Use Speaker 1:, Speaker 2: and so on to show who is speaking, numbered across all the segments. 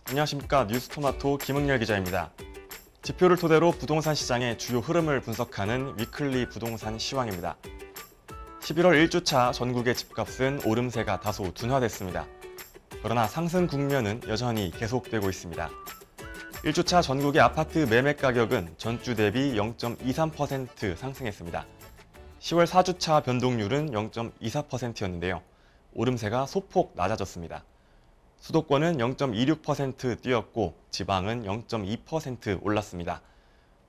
Speaker 1: 안녕하십니까. 뉴스토마토 김은열 기자입니다. 지표를 토대로 부동산 시장의 주요 흐름을 분석하는 위클리 부동산 시황입니다. 11월 1주차 전국의 집값은 오름세가 다소 둔화됐습니다. 그러나 상승 국면은 여전히 계속되고 있습니다. 1주차 전국의 아파트 매매 가격은 전주 대비 0.23% 상승했습니다. 10월 4주차 변동률은 0.24%였는데요. 오름세가 소폭 낮아졌습니다. 수도권은 0.26% 뛰었고 지방은 0.2% 올랐습니다.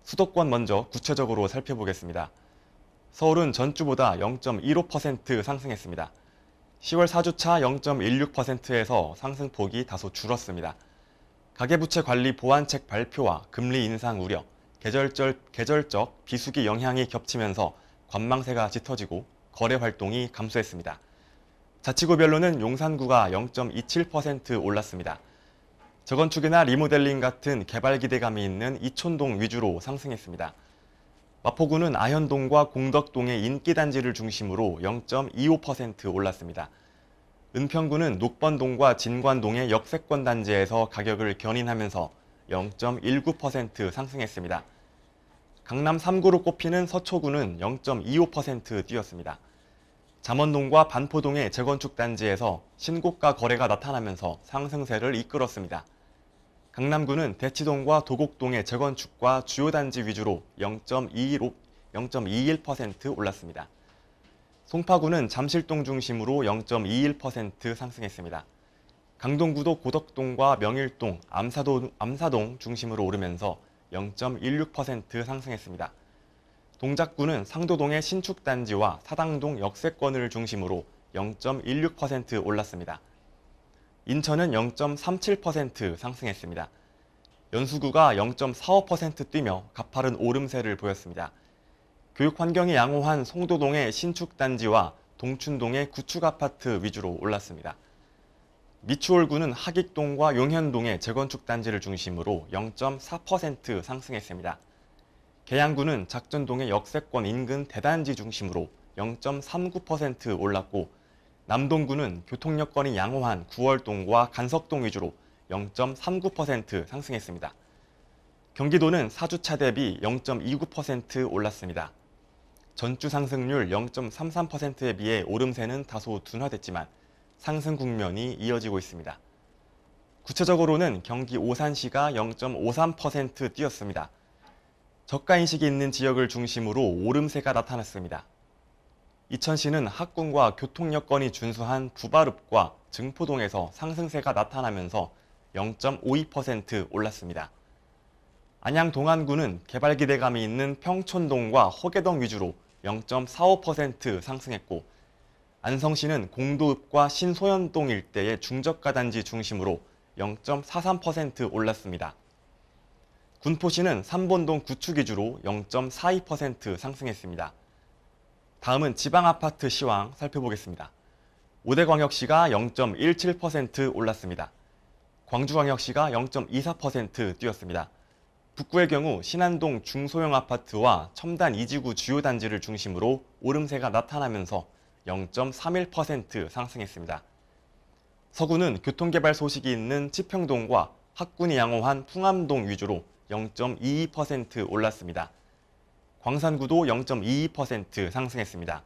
Speaker 1: 수도권 먼저 구체적으로 살펴보겠습니다. 서울은 전주보다 0.15% 상승했습니다. 10월 4주차 0.16%에서 상승폭이 다소 줄었습니다. 가계부채 관리 보완책 발표와 금리 인상 우려, 계절적 비수기 영향이 겹치면서 관망세가 짙어지고 거래 활동이 감소했습니다. 자치구별로는 용산구가 0.27% 올랐습니다. 재건축이나 리모델링 같은 개발 기대감이 있는 이촌동 위주로 상승했습니다. 마포구는 아현동과 공덕동의 인기단지를 중심으로 0.25% 올랐습니다. 은평구는 녹번동과 진관동의 역세권 단지에서 가격을 견인하면서 0.19% 상승했습니다. 강남 3구로 꼽히는 서초구는 0.25% 뛰었습니다. 잠원동과 반포동의 재건축 단지에서 신고가 거래가 나타나면서 상승세를 이끌었습니다. 강남구는 대치동과 도곡동의 재건축과 주요 단지 위주로 0.21% 올랐습니다. 송파구는 잠실동 중심으로 0.21% 상승했습니다. 강동구도 고덕동과 명일동, 암사동 중심으로 오르면서 0.16% 상승했습니다. 동작구는 상도동의 신축단지와 사당동 역세권을 중심으로 0.16% 올랐습니다. 인천은 0.37% 상승했습니다. 연수구가 0.45% 뛰며 가파른 오름세를 보였습니다. 교육 환경이 양호한 송도동의 신축단지와 동춘동의 구축아파트 위주로 올랐습니다. 미추홀구는 하익동과 용현동의 재건축 단지를 중심으로 0.4% 상승했습니다. 계양구는 작전동의 역세권 인근 대단지 중심으로 0.39% 올랐고 남동구는 교통여건이 양호한 구월동과 간석동 위주로 0.39% 상승했습니다. 경기도는 4주차 대비 0.29% 올랐습니다. 전주 상승률 0.33%에 비해 오름세는 다소 둔화됐지만 상승 국면이 이어지고 있습니다. 구체적으로는 경기 오산시가 0.53% 뛰었습니다. 저가인식이 있는 지역을 중심으로 오름세가 나타났습니다. 이천시는 학군과 교통여건이 준수한 부발읍과 증포동에서 상승세가 나타나면서 0.52% 올랐습니다. 안양 동안구는 개발 기대감이 있는 평촌동과 허계동 위주로 0.45% 상승했고 안성시는 공도읍과 신소연동 일대의 중저가 단지 중심으로 0.43% 올랐습니다. 군포시는 삼본동 구축 위주로 0.42% 상승했습니다. 다음은 지방아파트 시황 살펴보겠습니다. 오대광역시가 0.17% 올랐습니다. 광주광역시가 0.24% 뛰었습니다. 북구의 경우 신안동 중소형 아파트와 첨단 이지구 주요 단지를 중심으로 오름세가 나타나면서 0.31% 상승했습니다. 서구는 교통개발 소식이 있는 치평동과 학군이 양호한 풍암동 위주로 0.22% 올랐습니다. 광산구도 0.22% 상승했습니다.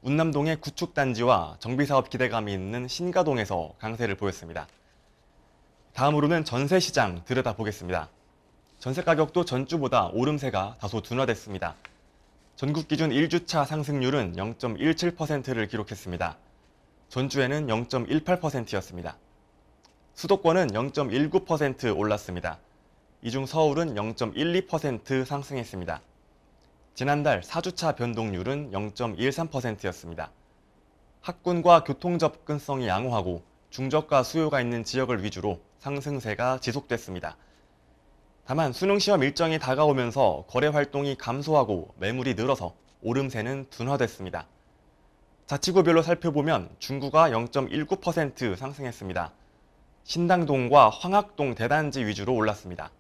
Speaker 1: 운남동의 구축단지와 정비사업 기대감이 있는 신가동에서 강세를 보였습니다. 다음으로는 전세시장 들여다보겠습니다. 전세 가격도 전주보다 오름세가 다소 둔화됐습니다. 전국 기준 1주차 상승률은 0.17%를 기록했습니다. 전주에는 0.18%였습니다. 수도권은 0.19% 올랐습니다. 이 중 서울은 0.12% 상승했습니다. 지난달 4주차 변동률은 0.13%였습니다. 학군과 교통 접근성이 양호하고 중저가 수요가 있는 지역을 위주로 상승세가 지속됐습니다. 다만 수능시험 일정이 다가오면서 거래 활동이 감소하고 매물이 늘어서 오름세는 둔화됐습니다. 자치구별로 살펴보면 중구가 0.19% 상승했습니다. 신당동과 황학동 대단지 위주로 올랐습니다.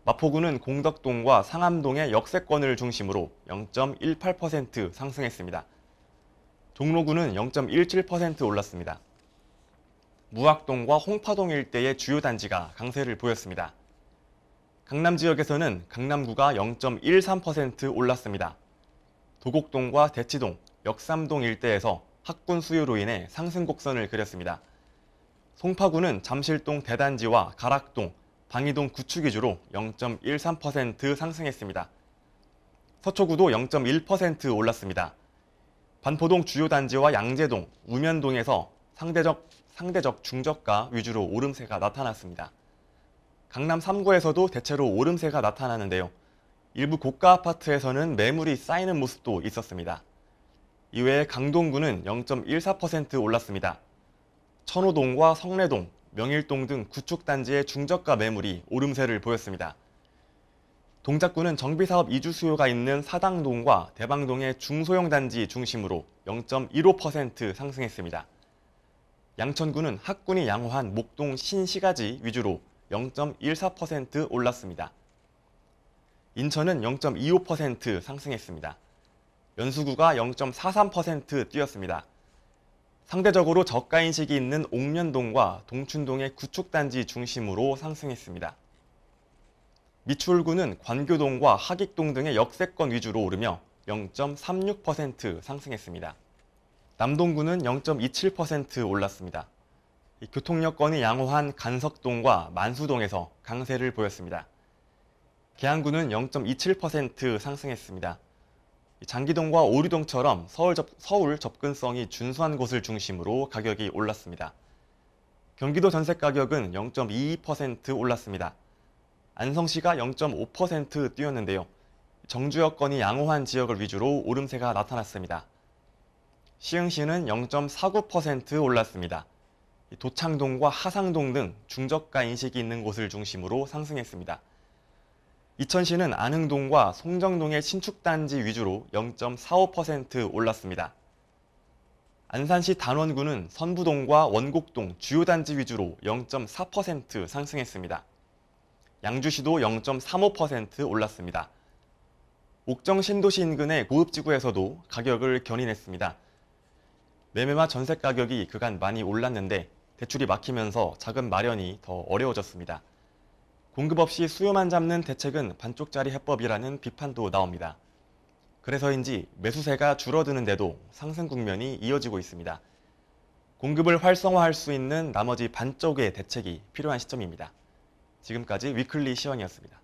Speaker 1: 마포구는 공덕동과 상암동의 역세권을 중심으로 0.18% 상승했습니다. 종로구는 0.17% 올랐습니다. 무학동과 홍파동 일대의 주요 단지가 강세를 보였습니다. 강남 지역에서는 강남구가 0.13% 올랐습니다. 도곡동과 대치동, 역삼동 일대에서 학군 수요로 인해 상승 곡선을 그렸습니다. 송파구는 잠실동 대단지와 가락동, 방이동 구축 위주로 0.13% 상승했습니다. 서초구도 0.1% 올랐습니다. 반포동 주요 단지와 양재동, 우면동에서 상대적 중저가 위주로 오름세가 나타났습니다. 강남 3구에서도 대체로 오름세가 나타나는데요. 일부 고가 아파트에서는 매물이 쌓이는 모습도 있었습니다. 이외에 강동구는 0.14% 올랐습니다. 천호동과 성내동, 명일동 등 구축단지의 중저가 매물이 오름세를 보였습니다. 동작구는 정비사업 이주 수요가 있는 사당동과 대방동의 중소형 단지 중심으로 0.15% 상승했습니다. 양천구는 학군이 양호한 목동 신시가지 위주로 0.14% 올랐습니다. 인천은 0.25% 상승했습니다. 연수구가 0.43% 뛰었습니다. 상대적으로 저가 인식이 있는 옥년동과 동춘동의 구축단지 중심으로 상승했습니다. 미추홀구는 관교동과 하익동 등의 역세권 위주로 오르며 0.36% 상승했습니다. 남동구는 0.27% 올랐습니다. 교통여건이 양호한 간석동과 만수동에서 강세를 보였습니다. 계양구는 0.27% 상승했습니다. 장기동과 오류동처럼 서울 접근성이 준수한 곳을 중심으로 가격이 올랐습니다. 경기도 전세 가격은 0.22% 올랐습니다. 안성시가 0.5% 뛰었는데요. 정주 여건이 양호한 지역을 위주로 오름세가 나타났습니다. 시흥시는 0.49% 올랐습니다. 도창동과 하상동 등 중저가 인식이 있는 곳을 중심으로 상승했습니다. 이천시는 안흥동과 송정동의 신축단지 위주로 0.45% 올랐습니다. 안산시 단원구는 선부동과 원곡동 주요 단지 위주로 0.4% 상승했습니다. 양주시도 0.35% 올랐습니다. 옥정 신도시 인근의 고읍지구에서도 가격을 견인했습니다. 매매와 전세 가격이 그간 많이 올랐는데 대출이 막히면서 자금 마련이 더 어려워졌습니다. 공급 없이 수요만 잡는 대책은 반쪽짜리 해법이라는 비판도 나옵니다. 그래서인지 매수세가 줄어드는데도 상승 국면이 이어지고 있습니다. 공급을 활성화할 수 있는 나머지 반쪽의 대책이 필요한 시점입니다. 지금까지 위클리 시황이었습니다.